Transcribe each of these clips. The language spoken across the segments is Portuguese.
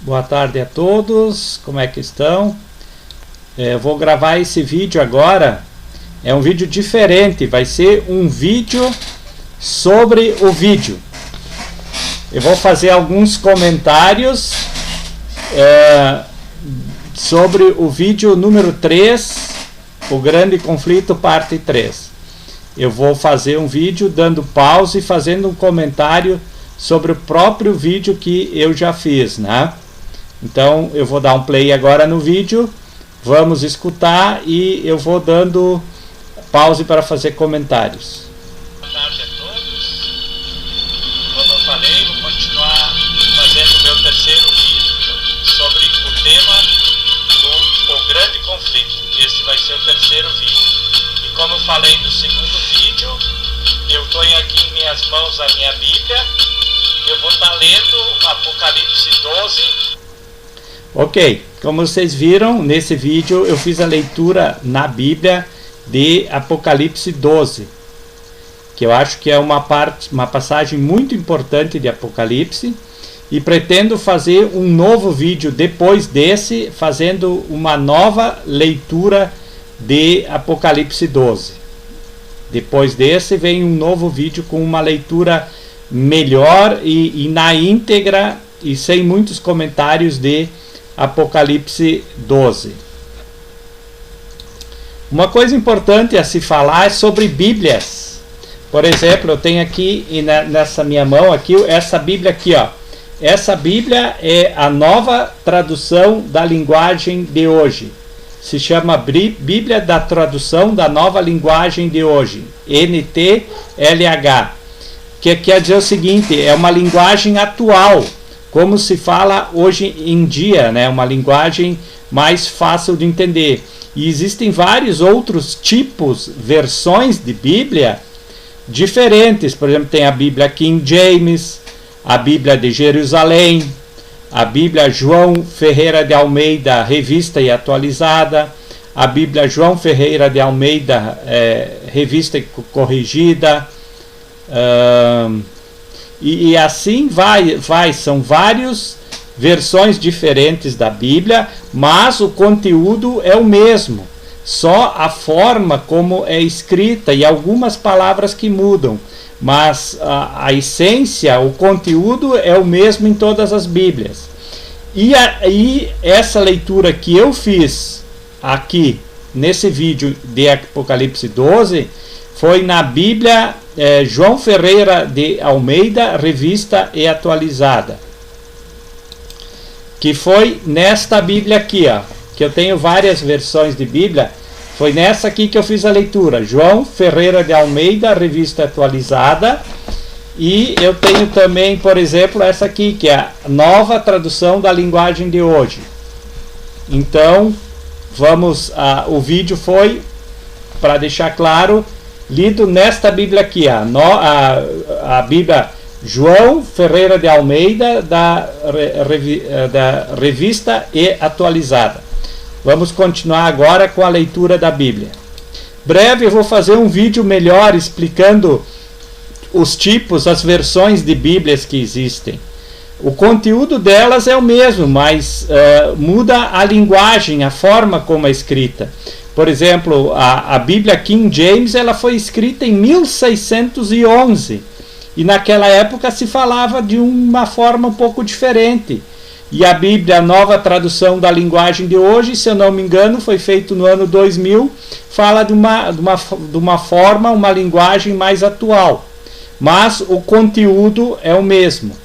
Boa tarde a todos, como é que estão? Eu vou gravar esse vídeo agora, é um vídeo diferente, vai ser um vídeo sobre o vídeo. Eu vou fazer alguns comentários sobre o vídeo número 3, o grande conflito parte 3. Eu vou fazer um vídeo dando pause e fazendo um comentário sobre o próprio vídeo que eu já fiz, né? Então eu vou dar um play agora no vídeo, vamos escutar e eu vou dando pause para fazer comentários. Boa tarde a todos. Como eu falei, vou continuar fazendo o meu terceiro vídeo sobre o tema do grande conflito. Esse vai ser o terceiro vídeo. E como eu falei no segundo vídeo, eu tenho aqui em minhas mãos a minha Bíblia. Eu vou estar lendo Apocalipse 12. Ok, como vocês viram, nesse vídeo eu fiz a leitura na Bíblia de Apocalipse 12, que eu acho que é uma passagem muito importante de Apocalipse, e pretendo fazer um novo vídeo depois desse, fazendo uma nova leitura de Apocalipse 12. Depois desse vem um novo vídeo com uma leitura melhor e na íntegra e sem muitos comentários de Apocalipse 12. Uma coisa importante a se falar é sobre Bíblias. Por exemplo, eu tenho aqui nessa minha mão aqui essa Bíblia aqui, ó. Essa Bíblia é a nova tradução da linguagem de hoje. Se chama Bíblia da Tradução da Nova Linguagem de Hoje, NTLH, que quer dizer o seguinte, é uma linguagem atual, como se fala hoje em dia, né? Uma linguagem mais fácil de entender. E existem vários outros tipos, versões de Bíblia diferentes. Por exemplo, tem a Bíblia King James, a Bíblia de Jerusalém, a Bíblia João Ferreira de Almeida, revista e atualizada, a Bíblia João Ferreira de Almeida, revista e corrigida, e assim vai, são várias versões diferentes da Bíblia, mas o conteúdo é o mesmo, só a forma como é escrita e algumas palavras que mudam, mas a essência, o conteúdo é o mesmo em todas as Bíblias. E essa leitura que eu fiz aqui nesse vídeo de Apocalipse 12 foi na Bíblia João Ferreira de Almeida, revista e atualizada, que foi nesta Bíblia aqui, ó, que eu tenho várias versões de Bíblia. Foi nessa aqui que eu fiz a leitura, João Ferreira de Almeida, revista atualizada. E eu tenho também, por exemplo, essa aqui, que é a nova tradução da linguagem de hoje. Então, o vídeo foi, para deixar claro, lido nesta Bíblia aqui, a Bíblia João Ferreira de Almeida, da revista e atualizada. Vamos continuar agora com a leitura da Bíblia. Breve eu vou fazer um vídeo melhor explicando os tipos, as versões de Bíblias que existem. O conteúdo delas é o mesmo, mas muda a linguagem, a forma como é escrita. Por exemplo, a Bíblia King James ela foi escrita em 1611 e naquela época se falava de uma forma um pouco diferente. E a Bíblia, a nova tradução da linguagem de hoje, se eu não me engano, foi feito no ano 2000, fala de uma forma, uma linguagem mais atual. Mas o conteúdo é o mesmo.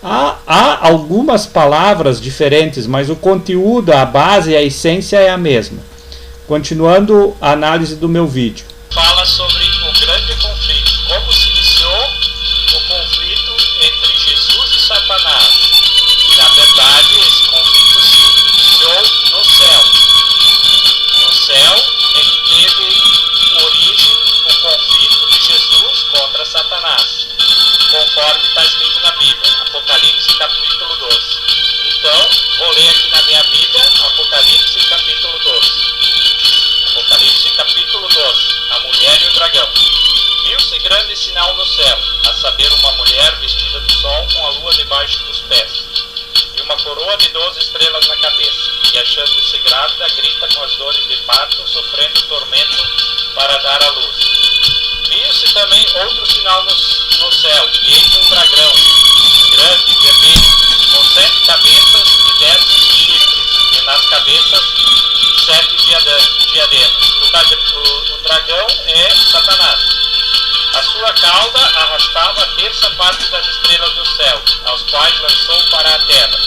Há algumas palavras diferentes, mas o conteúdo, a base, a essência é a mesma. Continuando a análise do meu vídeo. Fala sobre o grande conflito, como se iniciou o conflito entre Jesus e Satanás. Na verdade, esse conflito se iniciou no céu. No céu é que teve origem o conflito de Jesus contra Satanás, conforme está escrito na Bíblia, Apocalipse capítulo 12. Então, vou ler aqui na minha Bíblia, Apocalipse capítulo 12. Apocalipse capítulo 12, a mulher e o dragão. Viu-se grande sinal no céu, a saber, uma mulher vestida de sol com a lua debaixo dos pés, e uma uma coroa de 12 estrelas na cabeça, e achando-se grávida, grita com as dores de parto, sofrendo tormento para dar à luz. Viu-se também outro sinal no céu, e eis um dragão, grande, vermelho, com 7 cabeças e 10 chifres, e nas cabeças 7 diademas. O dragão é Satanás. A sua cauda arrastava a terça parte das estrelas do céu, aos quais lançou para a terra.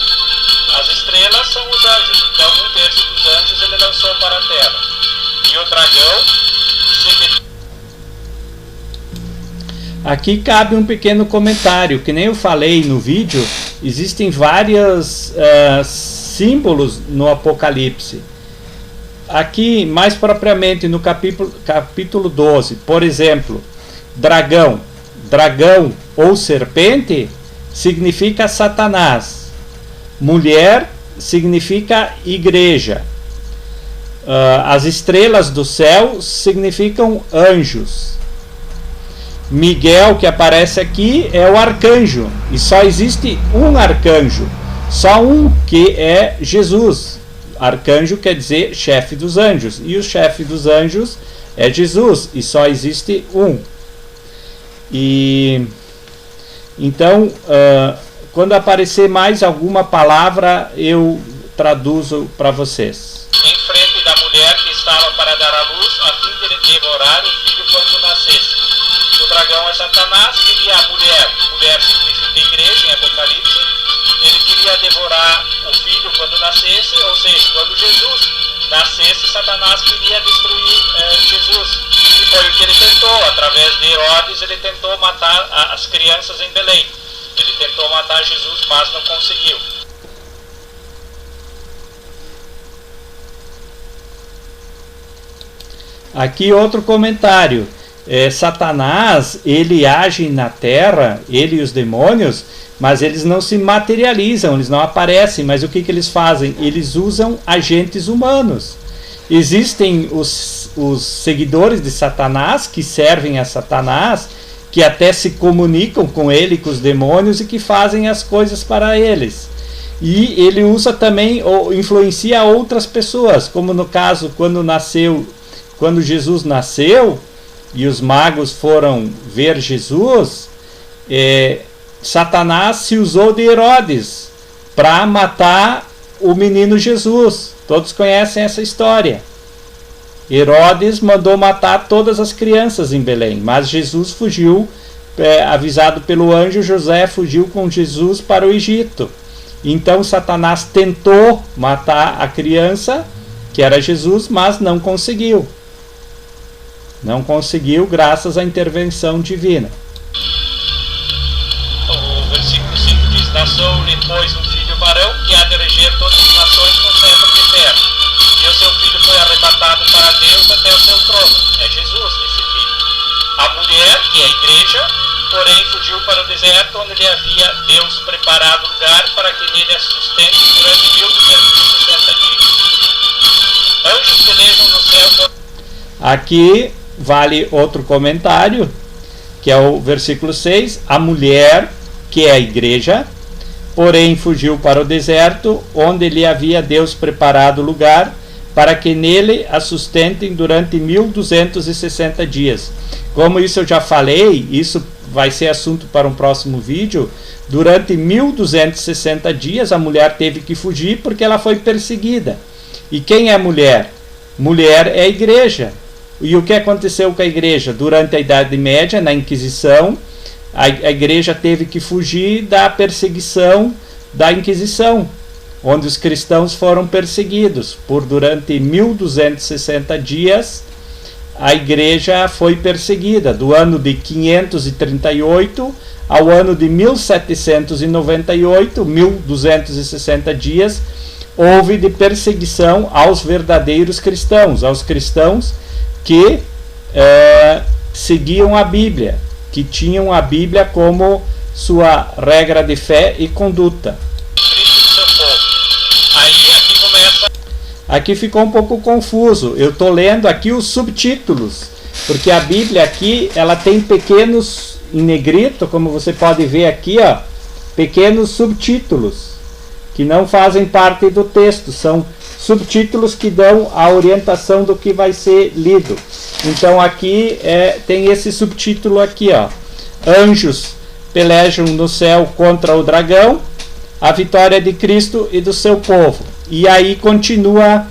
As estrelas são os anjos, então 1/3 dos anjos ele lançou para a terra. E o dragão Aqui cabe um pequeno comentário, que nem eu falei no vídeo, existem vários símbolos no Apocalipse. Aqui, mais propriamente no capítulo 12, por exemplo, dragão ou serpente significa Satanás, mulher significa igreja, as estrelas do céu significam anjos. Miguel, que aparece aqui, é o arcanjo, e só existe um arcanjo, só um, que é Jesus. Arcanjo quer dizer chefe dos anjos, e o chefe dos anjos é Jesus, e só existe um. E então, quando aparecer mais alguma palavra, eu traduzo para vocês. Em frente da mulher que estava para dar à luz, a fim de devorar o filho quando nascesse. O dragão é Satanás, queria a mulher. Mulher significa igreja em Apocalipse. Ele queria devorar o filho quando nascesse, ou seja, quando Jesus nascesse, Satanás queria destruir Jesus. E foi o que ele tentou. Através de Herodes, ele tentou matar as crianças em Belém. Ele tentou matar Jesus, mas não conseguiu. Aqui outro comentário. Satanás, ele age na terra, ele e os demônios, mas eles não se materializam, eles não aparecem. Mas o que eles fazem? Eles usam agentes humanos. Existem os seguidores de Satanás, que servem a Satanás, que até se comunicam com ele, com os demônios, e que fazem as coisas para eles. E ele usa também, ou influencia outras pessoas, como no caso, quando Jesus nasceu, e os magos foram ver Jesus, Satanás se usou de Herodes para matar o menino Jesus. Todos conhecem essa história. Herodes mandou matar todas as crianças em Belém, mas Jesus fugiu, avisado pelo anjo. José fugiu com Jesus para o Egito. Então Satanás tentou matar a criança, que era Jesus, mas não conseguiu. Não conseguiu, graças à intervenção divina. O versículo 5 diz: nasceu-lhe, pois, um filho varão, que há de reger todas as nações com cetro de ferro. E o seu filho foi arrebatado para Deus até o seu trono. É Jesus, esse filho. A mulher, que é a igreja, porém fugiu para o deserto, onde lhe havia Deus preparado lugar para que nele a sustente durante 1260 dias. Anjos pelejam no céu. Aqui vale outro comentário, que é o versículo 6. A mulher, que é a igreja, porém fugiu para o deserto, onde lhe havia Deus preparado lugar, para que nele a sustentem durante 1260 dias. Como isso eu já falei, isso vai ser assunto para um próximo vídeo. Durante 1260 dias a mulher teve que fugir porque ela foi perseguida. E quem é a mulher? Mulher é a igreja. E o que aconteceu com a igreja? Durante a Idade Média, na Inquisição, a igreja teve que fugir da perseguição da Inquisição, onde os cristãos foram perseguidos. Durante 1260 dias, a igreja foi perseguida. Do ano de 538 ao ano de 1798, 1260 dias, houve de perseguição aos verdadeiros cristãos, aos cristãos que seguiam a Bíblia, que tinham a Bíblia como sua regra de fé e conduta. Aqui ficou um pouco confuso. Eu estou lendo aqui os subtítulos, porque a Bíblia aqui ela tem pequenos, em negrito, como você pode ver aqui, ó, pequenos subtítulos, que não fazem parte do texto, são subtítulos que dão a orientação do que vai ser lido. Então aqui tem esse subtítulo aqui, ó. Anjos pelejam no céu contra o dragão, a vitória de Cristo e do seu povo. E aí continua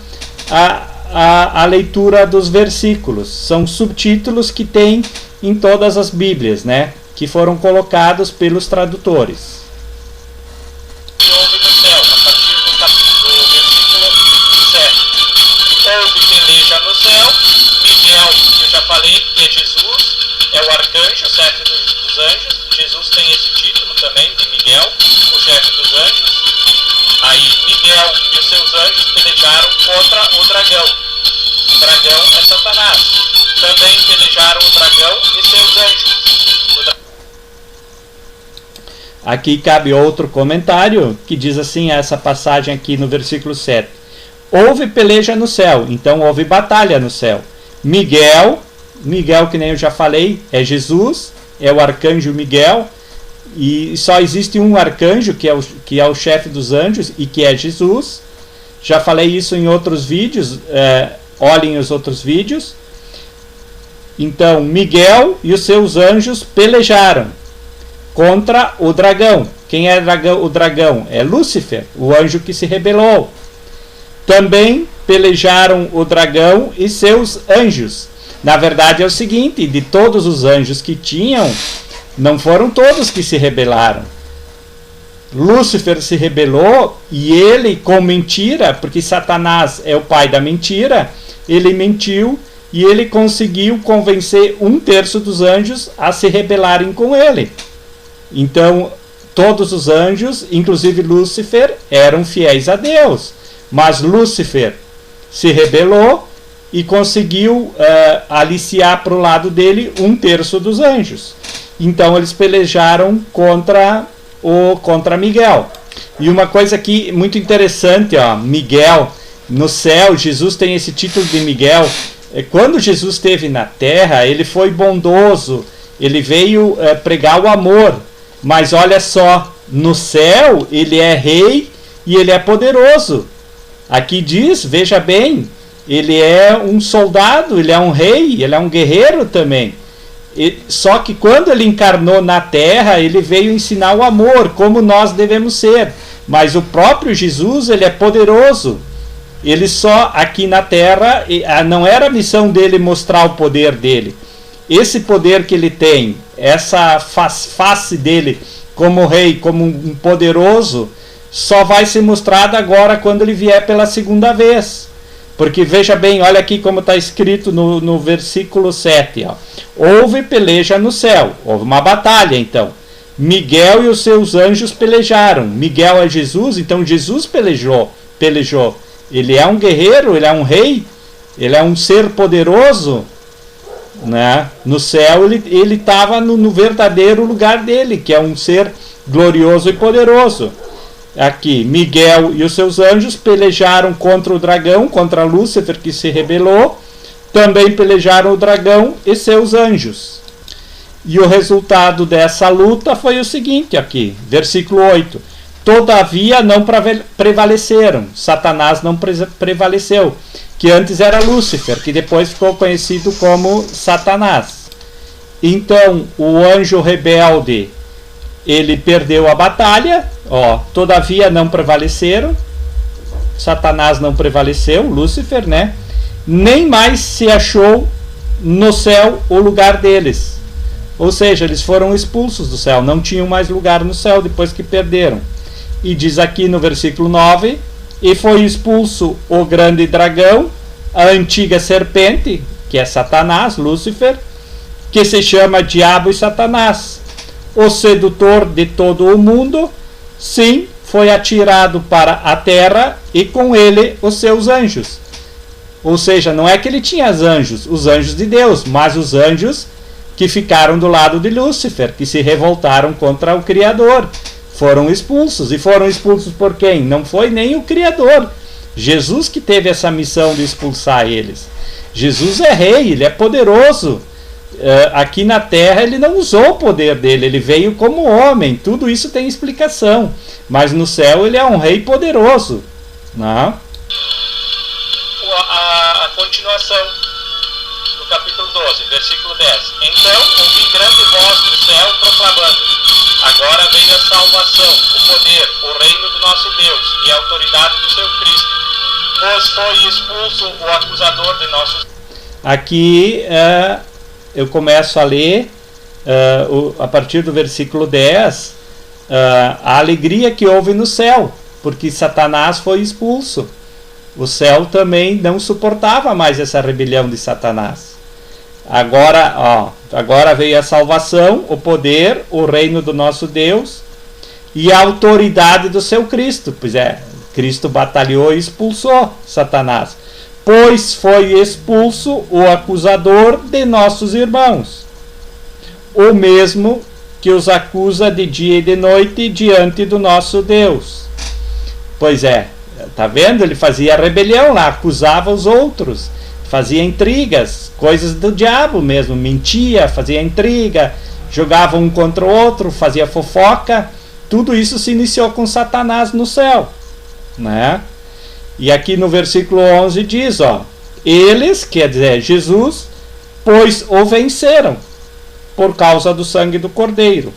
a leitura dos versículos. São subtítulos que tem em todas as Bíblias, né? Que foram colocados pelos tradutores. Que houve no céu, a partir do versículo 7. Houve peleja no céu, Miguel, que eu já falei, que é Jesus, é o arcanjo, o chefe dos anjos. Jesus tem esse título também, de Miguel, o chefe dos anjos. Aí Miguel e os seus anjos pelejaram contra o dragão. O dragão é Satanás. Também pelejaram o dragão e seus anjos. Aqui cabe outro comentário que diz assim, essa passagem aqui no versículo 7. Houve peleja no céu, então houve batalha no céu. Miguel, que nem eu já falei, é Jesus, é o arcanjo Miguel, e só existe um arcanjo que é o chefe dos anjos e que é Jesus. Já falei isso em outros vídeos, olhem os outros vídeos. Então Miguel e os seus anjos pelejaram contra o dragão. Quem é o dragão? É Lúcifer, o anjo que se rebelou. Também pelejaram o dragão e seus anjos. Na verdade é o seguinte, de todos os anjos que tinham, não foram todos que se rebelaram. Lúcifer se rebelou e ele, com mentira, porque Satanás é o pai da mentira, ele mentiu e ele conseguiu convencer 1/3 dos anjos a se rebelarem com ele. Então, todos os anjos, inclusive Lúcifer, eram fiéis a Deus. Mas Lúcifer se rebelou e conseguiu aliciar para o lado dele 1/3 dos anjos. Então eles pelejaram contra Miguel. E uma coisa aqui muito interessante, ó, Miguel, no céu, Jesus tem esse título de Miguel. Quando Jesus esteve na terra, ele foi bondoso, ele veio pregar o amor. Mas olha só, no céu ele é rei e ele é poderoso. Aqui diz, veja bem, ele é um soldado, ele é um rei, ele é um guerreiro também. Só que quando ele encarnou na terra, ele veio ensinar o amor, como nós devemos ser. Mas o próprio Jesus, ele é poderoso. Ele só aqui na terra, não era a missão dele mostrar o poder dele. Esse poder que ele tem, essa face dele como rei, como um poderoso, só vai ser mostrado agora quando ele vier pela segunda vez. Porque veja bem, olha aqui como está escrito no versículo 7. Ó. Houve peleja no céu, houve uma batalha então. Miguel e os seus anjos pelejaram. Miguel é Jesus, então Jesus pelejou. Ele é um guerreiro, ele é um rei, ele é um ser poderoso. Né? No céu ele estava no verdadeiro lugar dele, que é um ser glorioso e poderoso. Aqui, Miguel e os seus anjos pelejaram contra o dragão, contra Lúcifer que se rebelou. Também pelejaram o dragão e seus anjos. E o resultado dessa luta foi o seguinte aqui, versículo 8. Todavia não prevaleceram, Satanás não prevaleceu, que antes era Lúcifer, que depois ficou conhecido como Satanás. Então o anjo rebelde, ele perdeu a batalha, ó, todavia não prevaleceram, Satanás não prevaleceu, Lúcifer, né? Nem mais se achou no céu o lugar deles. Ou seja, eles foram expulsos do céu, não tinham mais lugar no céu depois que perderam. E diz aqui no versículo 9, e foi expulso o grande dragão, a antiga serpente, que é Satanás, Lúcifer, que se chama Diabo e Satanás, o sedutor de todo o mundo, sim, foi atirado para a terra e com ele os seus anjos. Ou seja, não é que ele tinha os anjos de Deus, mas os anjos que ficaram do lado de Lúcifer, que se revoltaram contra o Criador, foram expulsos. E foram expulsos por quem? Não foi nem o Criador. Jesus que teve essa missão de expulsar eles. Jesus é rei, ele é poderoso. aqui na terra ele não usou o poder dele, ele veio como homem, tudo isso tem explicação, mas no céu ele é um rei poderoso, não? A continuação do capítulo 12, versículo 10. Então ouvi grande voz do céu proclamando: agora veio a salvação, o poder, o reino do nosso Deus e a autoridade do seu Cristo, pois foi expulso o acusador de nossos... Aqui eu começo a ler a partir do versículo 10 a alegria que houve no céu, porque Satanás foi expulso. O céu também não suportava mais essa rebelião de Satanás. Agora veio a salvação, o poder, o reino do nosso Deus e a autoridade do seu Cristo. Pois é, Cristo batalhou e expulsou Satanás. Pois foi expulso o acusador de nossos irmãos, o mesmo que os acusa de dia e de noite diante do nosso Deus. Pois é, tá vendo? Ele fazia rebelião lá, acusava os outros, fazia intrigas, coisas do diabo mesmo, mentia, fazia intriga, jogava um contra o outro, fazia fofoca. Tudo isso se iniciou com Satanás no céu, né? E aqui no versículo 11 diz, eles, quer dizer, Jesus, pois o venceram por causa do sangue do Cordeiro.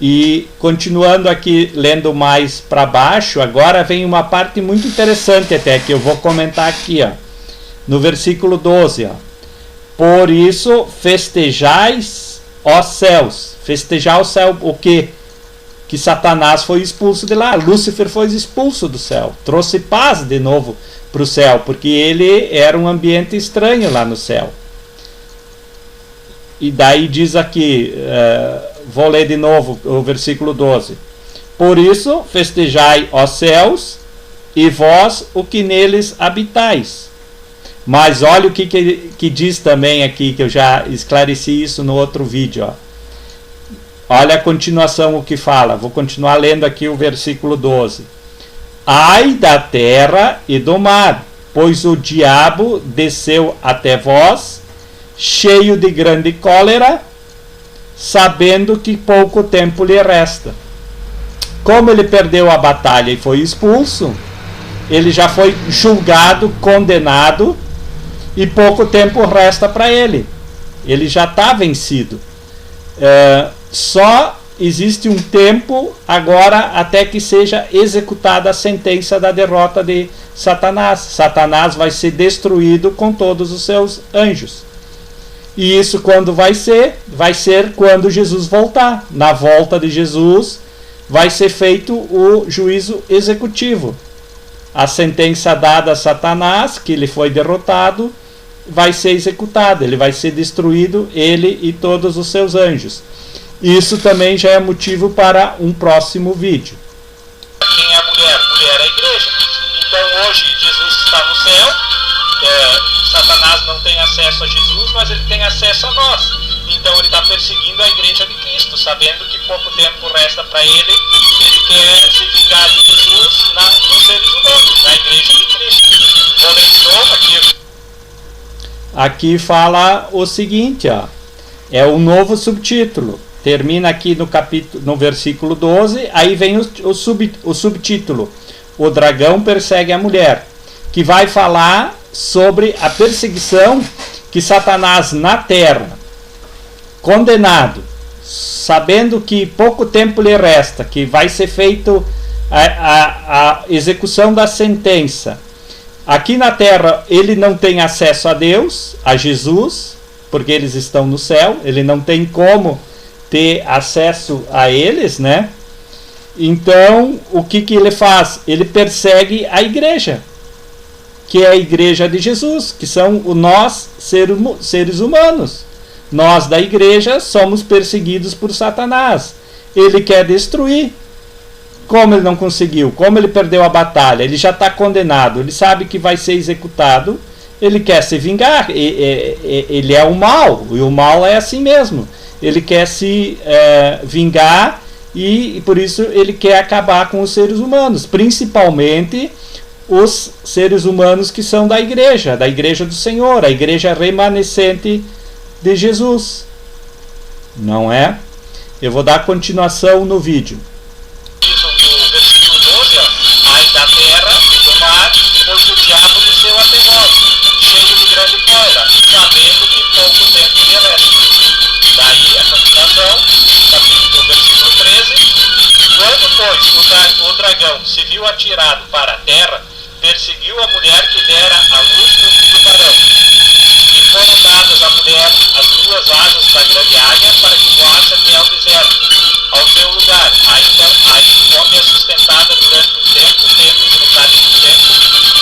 E continuando aqui, lendo mais para baixo, agora vem uma parte muito interessante até, que eu vou comentar aqui, no versículo 12. Por isso festejais, ó céus. Festejar o céu, o quê? Que Satanás foi expulso de lá, Lúcifer foi expulso do céu, trouxe paz de novo para o céu, porque ele era um ambiente estranho lá no céu. E daí diz aqui, vou ler de novo o versículo 12. Por isso festejai, ó céus, e vós o que neles habitais. Mas olha o que diz também aqui, que eu já esclareci isso no outro vídeo. Olha a continuação, o que fala. Vou continuar lendo aqui o versículo 12. Ai da terra e do mar, pois o diabo desceu até vós, cheio de grande cólera, sabendo que pouco tempo lhe resta. Como ele perdeu a batalha e foi expulso, ele já foi julgado, condenado, e pouco tempo resta para ele. Ele já está vencido. Só existe um tempo agora até que seja executada a sentença da derrota de Satanás. Satanás vai ser destruído com todos os seus anjos. E isso quando vai ser? Vai ser quando Jesus voltar. Na volta de Jesus vai ser feito o juízo executivo. A sentença dada a Satanás, que ele foi derrotado, vai ser executada. Ele vai ser destruído, ele e todos os seus anjos. Isso também já é motivo para um próximo vídeo. Quem é a mulher? Mulher é a igreja. Então hoje Jesus está no céu, Satanás não tem acesso a Jesus, mas ele tem acesso a nós. Então ele está perseguindo a igreja de Cristo, sabendo que pouco tempo resta para ele. Ele quer se vingar de Jesus nos seres humanos, na igreja de Cristo. Vou ler de novo aqui. Aqui fala o seguinte, é um novo subtítulo. Termina aqui no versículo 12, aí vem o subtítulo: O dragão persegue a mulher, que vai falar sobre a perseguição que Satanás na terra, condenado, sabendo que pouco tempo lhe resta, que vai ser feito a execução da sentença. Aqui na terra ele não tem acesso a Deus, a Jesus, porque eles estão no céu, ele não tem como ter acesso a eles, né? Então, o que ele faz? Ele persegue a igreja, que é a igreja de Jesus, que são nós, seres humanos. Nós da igreja somos perseguidos por Satanás. Ele quer destruir. Como ele não conseguiu? Como ele perdeu a batalha? Ele já está condenado. Ele sabe que vai ser executado. Ele quer se vingar. Ele é o mal. E o mal é assim mesmo. Ele quer se vingar e por isso ele quer acabar com os seres humanos. Principalmente os seres humanos que são da igreja do Senhor, a igreja remanescente de Jesus. Não é? Eu vou dar continuação no vídeo. Diz o versículo 12, ai da terra e do mar, pois o diabo desceu a terrosa, cheio de grande cólera, sabendo que pouco tempo lhe resta. Daí a continuação, capítulo versículo 13. Quando, pois, o dragão se viu atirado para a terra, perseguiu a mulher que dera à luz do filho varão. E foram dadas à mulher as duas asas da grande águia para que voasse até ao deserto, ao seu lugar, ainda onde é sustentada durante um tempo e metade do tempo,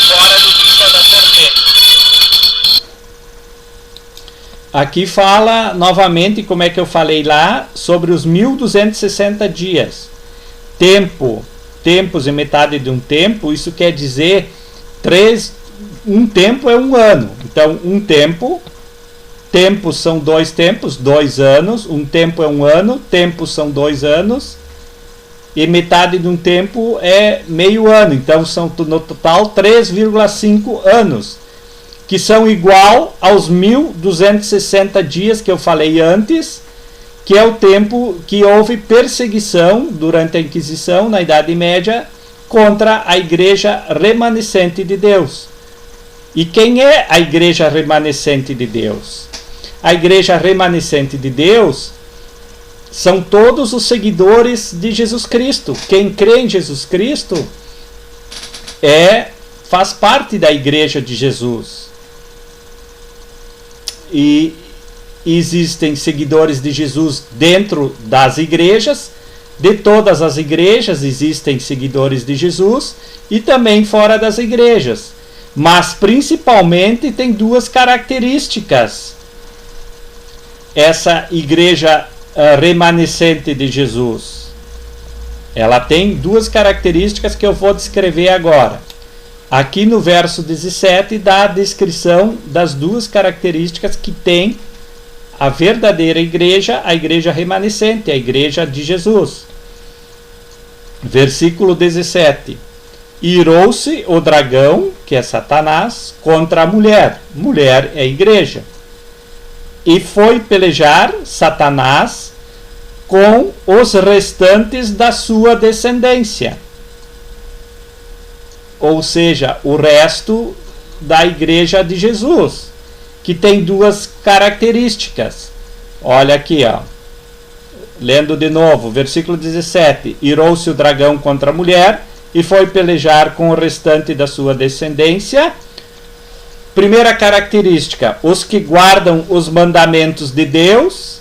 fora de vista da serpente. Aqui fala novamente, como é que eu falei lá, sobre os 1260 dias. Tempos e metade de um tempo, isso quer dizer um tempo é um ano. Então, um tempos são 2 tempos, 2 anos, um tempo é um ano, tempos são 2 anos, e metade de um tempo é meio ano. Então, são no total 3,5 anos, que são igual aos 1260 dias que eu falei antes, que é o tempo que houve perseguição durante a Inquisição, na Idade Média, contra a igreja remanescente de Deus. E quem é a igreja remanescente de Deus? A igreja remanescente de Deus são todos os seguidores de Jesus Cristo. Quem crê em Jesus Cristo faz parte da igreja de Jesus. E existem seguidores de Jesus dentro das igrejas. De todas as igrejas existem seguidores de Jesus e também fora das igrejas. Mas principalmente tem 2 características essa igreja remanescente de Jesus. Ela tem 2 características que eu vou descrever agora. Aqui no verso 17 dá a descrição das 2 características que tem a verdadeira igreja, a igreja remanescente, a igreja de Jesus. Versículo 17. Irou-se o dragão, que é Satanás, contra a mulher. Mulher é a igreja. E foi pelejar Satanás com os restantes da sua descendência. Ou seja, o resto da igreja de Jesus, que tem 2 características. Olha aqui, ó. Lendo de novo, versículo 17. Irou-se o dragão contra a mulher e foi pelejar com o restante da sua descendência. Primeira característica, os que guardam os mandamentos de Deus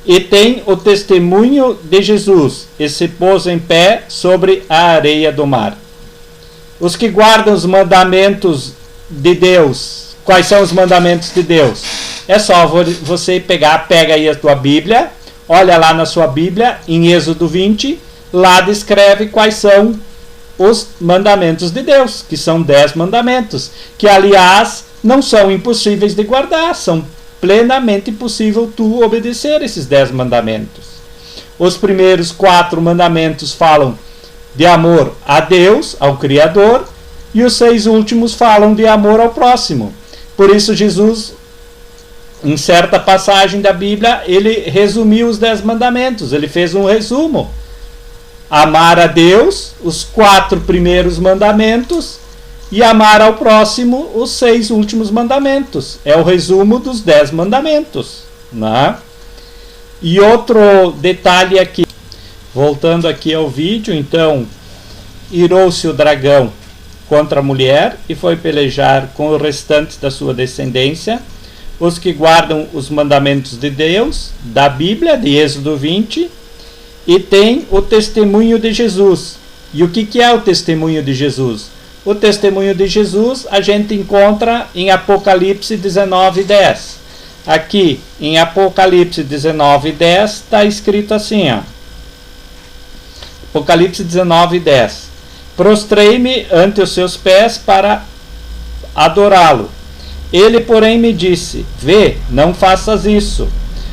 e têm o testemunho de Jesus e se pôs em pé sobre a areia do mar. Os que guardam os mandamentos de Deus. Quais são os mandamentos de Deus? É só você pega aí a tua Bíblia, olha lá na sua Bíblia, em Êxodo 20, lá descreve quais são os mandamentos de Deus, que são 10 mandamentos, que aliás não são impossíveis de guardar, são plenamente possível tu obedecer esses 10 mandamentos. Os primeiros 4 mandamentos falam de amor a Deus, ao Criador, e os 6 últimos falam de amor ao próximo. Por isso Jesus, em certa passagem da Bíblia, ele resumiu os 10 mandamentos, ele fez um resumo. Amar a Deus, os 4 primeiros mandamentos, e amar ao próximo, os 6 últimos mandamentos. É o resumo dos 10 mandamentos. Né? E outro detalhe aqui, voltando aqui ao vídeo, então, irou-se o dragão contra a mulher e foi pelejar com os restantes da sua descendência, os que guardam os mandamentos de Deus, da Bíblia, de Êxodo 20, e tem o testemunho de Jesus. E o que é o testemunho de Jesus? O testemunho de Jesus a gente encontra em Apocalipse 19:10. Aqui em Apocalipse 19:10 está escrito assim, ó. Apocalipse 19:10. Prostrei-me ante os seus pés para adorá-lo. Ele, porém, me disse: vê, não faças isso.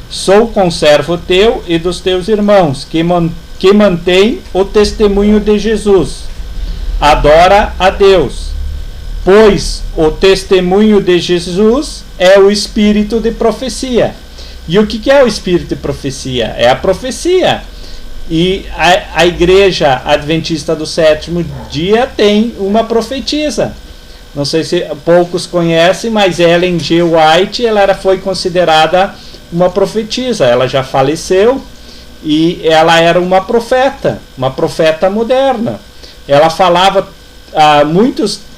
Sou conservo teu e dos teus irmãos, que mantém o testemunho de Jesus. Adora a Deus. pois o testemunho de Jesus é o espírito de profecia. E o que é o espírito de profecia? É a profecia. E a igreja adventista do sétimo dia tem uma profetisa. Não sei se poucos conhecem, mas Ellen G. White, ela foi considerada uma profetisa. Ela já faleceu e ela era uma profeta moderna. Ela falava, muitos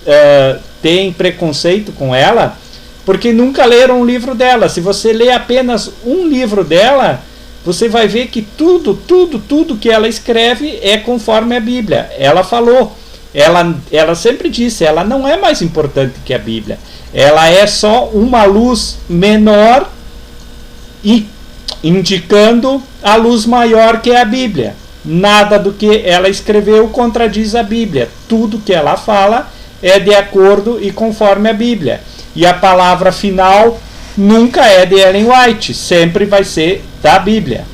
têm preconceito com ela, porque nunca leram um livro dela. Se você lê apenas um livro dela, você vai ver que tudo que ela escreve é conforme a Bíblia. Ela falou, ela sempre disse, ela não é mais importante que a Bíblia. Ela é só uma luz menor e indicando a luz maior que é a Bíblia. Nada do que ela escreveu contradiz a Bíblia. Tudo que ela fala é de acordo e conforme a Bíblia. E a palavra final nunca é de Ellen White, sempre vai ser da Bíblia.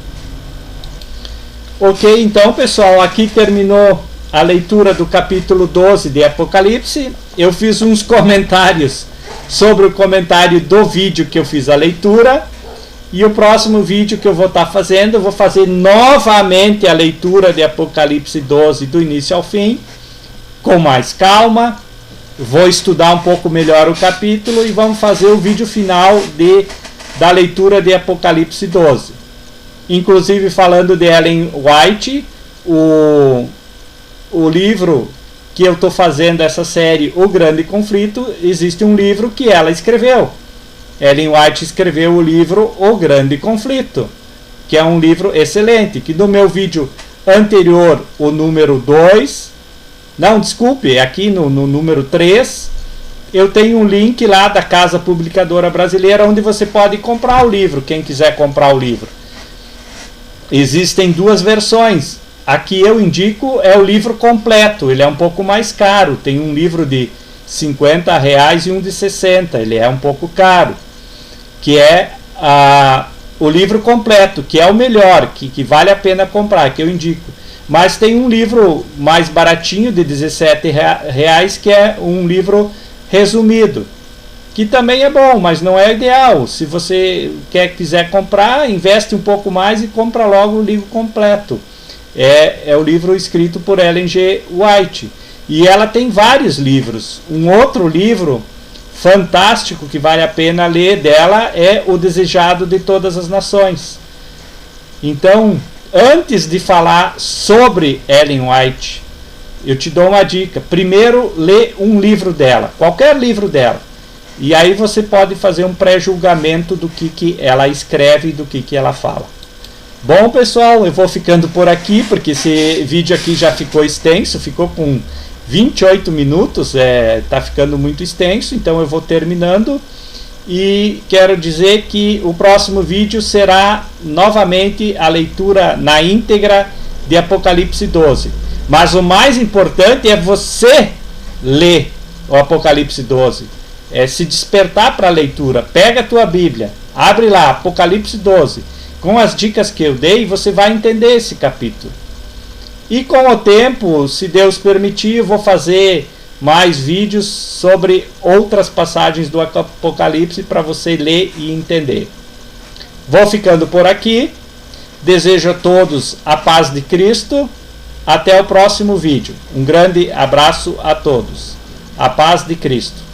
Ok, então pessoal, aqui terminou a leitura do capítulo 12 de Apocalipse. Eu fiz uns comentários sobre o comentário do vídeo que eu fiz a leitura. E o próximo vídeo que eu vou estar fazendo, eu vou fazer novamente a leitura de Apocalipse 12 do início ao fim, com mais calma. Vou estudar um pouco melhor o capítulo e vamos fazer o vídeo final da leitura de Apocalipse 12. Inclusive falando de Ellen White, o livro que eu estou fazendo essa série, O Grande Conflito, existe um livro que ela escreveu. Ellen White escreveu o livro O Grande Conflito, que é um livro excelente, que no meu vídeo anterior, o número 2, não, desculpe, aqui no número 3, eu tenho um link lá da Casa Publicadora Brasileira, onde você pode comprar o livro, quem quiser comprar o livro. Existem duas versões. Aqui eu indico é o livro completo, ele é um pouco mais caro, tem um livro de R$50 e um de 60, ele é um pouco caro, que é o livro completo, que é o melhor, que vale a pena comprar, que eu indico. Mas tem um livro mais baratinho de R$17, que é um livro resumido, que também é bom, mas não é ideal. Se você quiser comprar, investe um pouco mais e compra logo o livro completo. É o livro escrito por Ellen G. White. E ela tem vários livros. Um outro livro fantástico que vale a pena ler dela é O Desejado de Todas as Nações. Então, antes de falar sobre Ellen White, eu te dou uma dica. Primeiro, lê um livro dela, qualquer livro dela. E aí você pode fazer um pré-julgamento do que ela escreve e do que ela fala. Bom, pessoal, eu vou ficando por aqui, porque esse vídeo aqui já ficou extenso, ficou com 28 minutos, tá ficando muito extenso, então eu vou terminando. E quero dizer que o próximo vídeo será novamente a leitura na íntegra de Apocalipse 12. Mas o mais importante é você ler o Apocalipse 12. É se despertar para a leitura. Pega a tua Bíblia, abre lá, Apocalipse 12. Com as dicas que eu dei, você vai entender esse capítulo. E com o tempo, se Deus permitir, eu vou fazer mais vídeos sobre outras passagens do Apocalipse para você ler e entender. Vou ficando por aqui. Desejo a todos a paz de Cristo. Até o próximo vídeo. Um grande abraço a todos. A paz de Cristo.